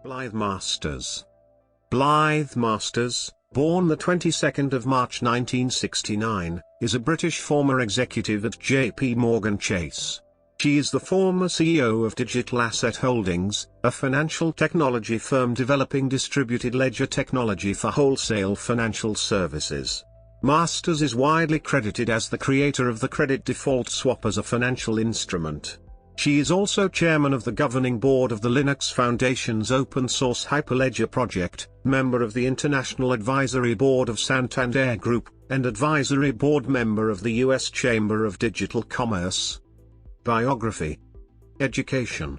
Blythe Masters. Blythe Masters, born the 22nd of March 1969, is a British former executive at JPMorgan Chase. She is the former CEO of Digital Asset Holdings, a financial technology firm developing distributed ledger technology for wholesale financial services. Masters is widely credited as the creator of the credit default swap as a financial instrument. She is also chairman of the governing board of the Linux Foundation's open-source Hyperledger Project, member of the International Advisory Board of Santander Group, and advisory board member of the U.S. Chamber of Digital Commerce. Biography Education.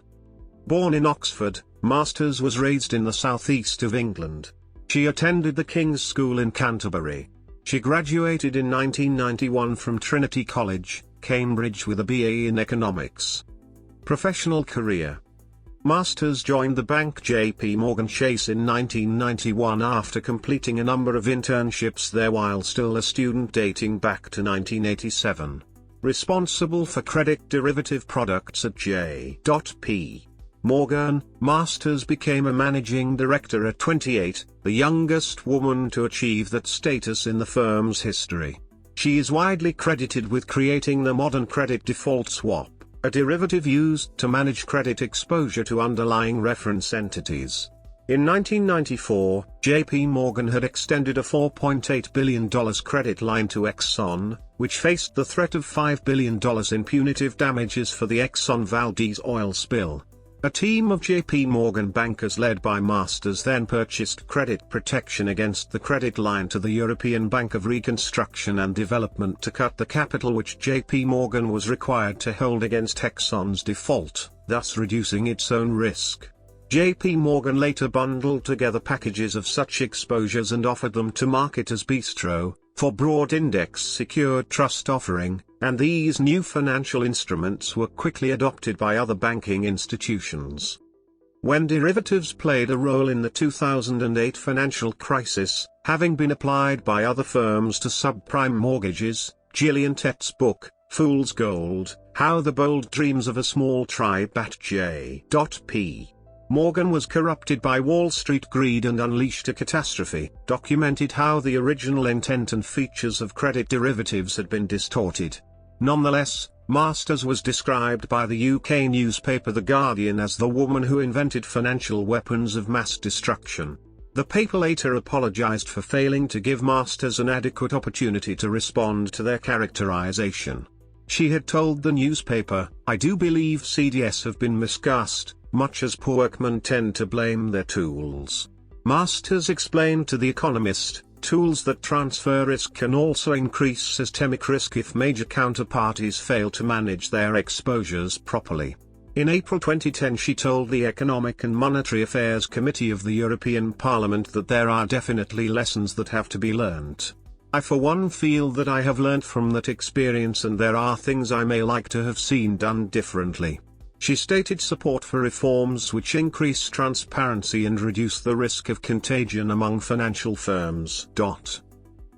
Born in Oxford, Masters was raised in the southeast of England. She attended the King's School in Canterbury. She graduated in 1991 from Trinity College, Cambridge with a BA in economics. Professional career. Masters joined the bank JPMorgan Chase in 1991 after completing a number of internships there while still a student dating back to 1987. Responsible for credit derivative products at J.P. Masters became a managing director at 28, the youngest woman to achieve that status in the firm's history. She is widely credited with creating the modern credit default swap, a derivative used to manage credit exposure to underlying reference entities. In 1994, JPMorgan had extended a $4.8 billion credit line to Exxon, which faced the threat of $5 billion in punitive damages for the Exxon Valdez oil spill. A team of JPMorgan bankers led by Masters then purchased credit protection against the credit line to the European Bank of Reconstruction and Development to cut the capital which JPMorgan was required to hold against Exxon's default, thus reducing its own risk. JPMorgan later bundled together packages of such exposures and offered them to market as Bistro, for broad index-secured trust offering, and these new financial instruments were quickly adopted by other banking institutions. When derivatives played a role in the 2008 financial crisis, having been applied by other firms to subprime mortgages, Gillian Tett's book, Fool's Gold: How the Bold Dreams of a Small Tribe at J.P. Morgan was corrupted by Wall Street greed and unleashed a catastrophe, documented how the original intent and features of credit derivatives had been distorted. Nonetheless, Masters was described by the UK newspaper The Guardian as the woman who invented financial weapons of mass destruction. The paper later apologised for failing to give Masters an adequate opportunity to respond to their characterisation. She had told the newspaper, "I do believe CDS have been miscast, much as poor workmen tend to blame their tools." Masters explained to The Economist, "Tools that transfer risk can also increase systemic risk if major counterparties fail to manage their exposures properly." In April 2010 she told the Economic and Monetary Affairs Committee of the European Parliament that there are definitely lessons that have to be learnt. "I for one feel that I have learnt from that experience and there are things I may like to have seen done differently." She stated support for reforms which increase transparency and reduce the risk of contagion among financial firms.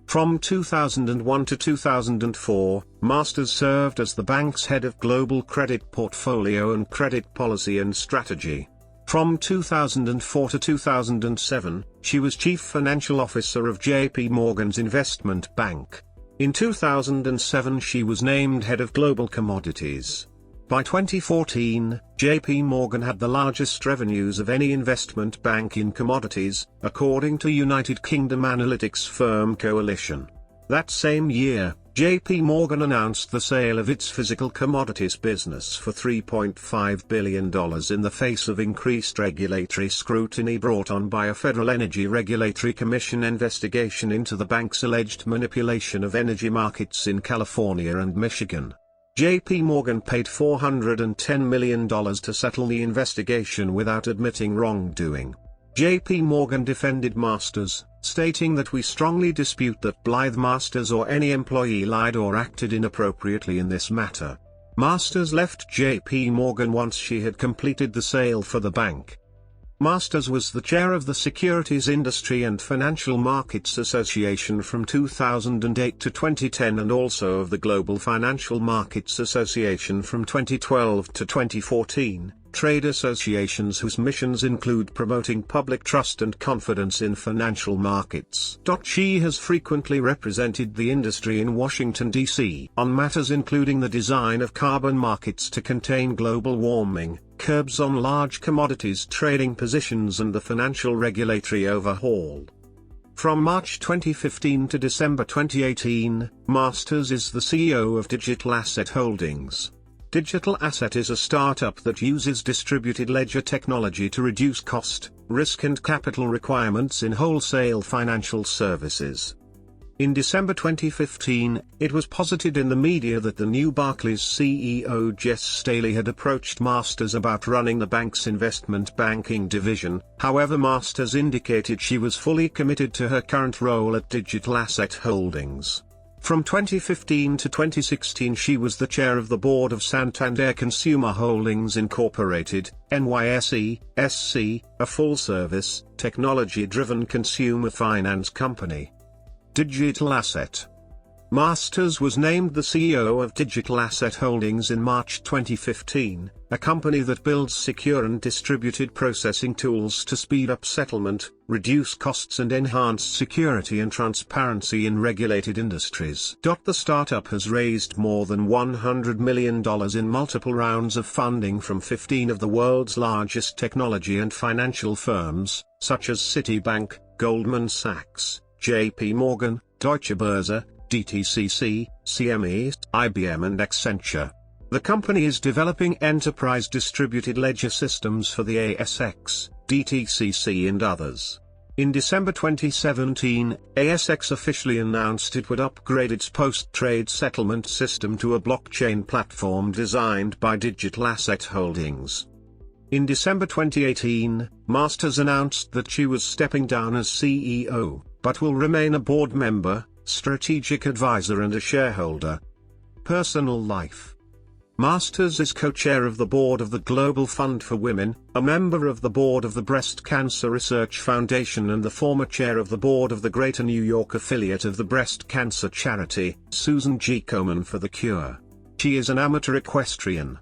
From 2001 to 2004, Masters served as the bank's head of global credit portfolio and credit policy and strategy. From 2004 to 2007, she was Chief Financial Officer of JPMorgan's investment bank. In 2007 she was named Head of Global Commodities. By 2014, JPMorgan had the largest revenues of any investment bank in commodities, according to United Kingdom analytics firm Coalition. That same year, JPMorgan announced the sale of its physical commodities business for $3.5 billion in the face of increased regulatory scrutiny brought on by a Federal Energy Regulatory Commission investigation into the bank's alleged manipulation of energy markets in California and Michigan. JPMorgan paid $410 million to settle the investigation without admitting wrongdoing. JPMorgan defended Masters, stating that "We strongly dispute that Blythe Masters or any employee lied or acted inappropriately in this matter." Masters left JPMorgan once she had completed the sale for the bank. Masters was the chair of the Securities Industry and Financial Markets Association from 2008 to 2010 and also of the Global Financial Markets Association from 2012 to 2014, trade associations whose missions include promoting public trust and confidence in financial markets. She has frequently represented the industry in Washington, D.C. on matters including the design of carbon markets to contain global warming, curbs on large commodities trading positions, and the financial regulatory overhaul. From March 2015 to December 2018, Masters is the CEO of Digital Asset Holdings. Digital Asset is a startup that uses distributed ledger technology to reduce cost, risk and capital requirements in wholesale financial services. In December 2015, it was posited in the media that the new Barclays CEO Jess Staley had approached Masters about running the bank's investment banking division. However, Masters indicated she was fully committed to her current role at Digital Asset Holdings. From 2015 to 2016 she was the chair of the board of Santander Consumer Holdings Incorporated, NYSE, SC, a full-service, technology-driven consumer finance company. Digital Asset. Masters was named the CEO of Digital Asset Holdings in March 2015, a company that builds secure and distributed processing tools to speed up settlement, reduce costs and enhance security and transparency in regulated industries. The startup has raised more than $100 million in multiple rounds of funding from 15 of the world's largest technology and financial firms, such as Citibank, Goldman Sachs, JPMorgan, Deutsche Börse, DTCC, CME, IBM and Accenture. The company is developing enterprise distributed ledger systems for the ASX, DTCC and others. In December 2017, ASX officially announced it would upgrade its post-trade settlement system to a blockchain platform designed by Digital Asset Holdings. In December 2018, Masters announced that she was stepping down as CEO, but will remain a board member, strategic advisor and a shareholder. Personal life. Masters is co-chair of the board of the Global Fund for Women, a member of the board of the Breast Cancer Research Foundation and the former chair of the board of the Greater New York affiliate of the breast cancer charity, Susan G. Komen for the Cure. She is an amateur equestrian.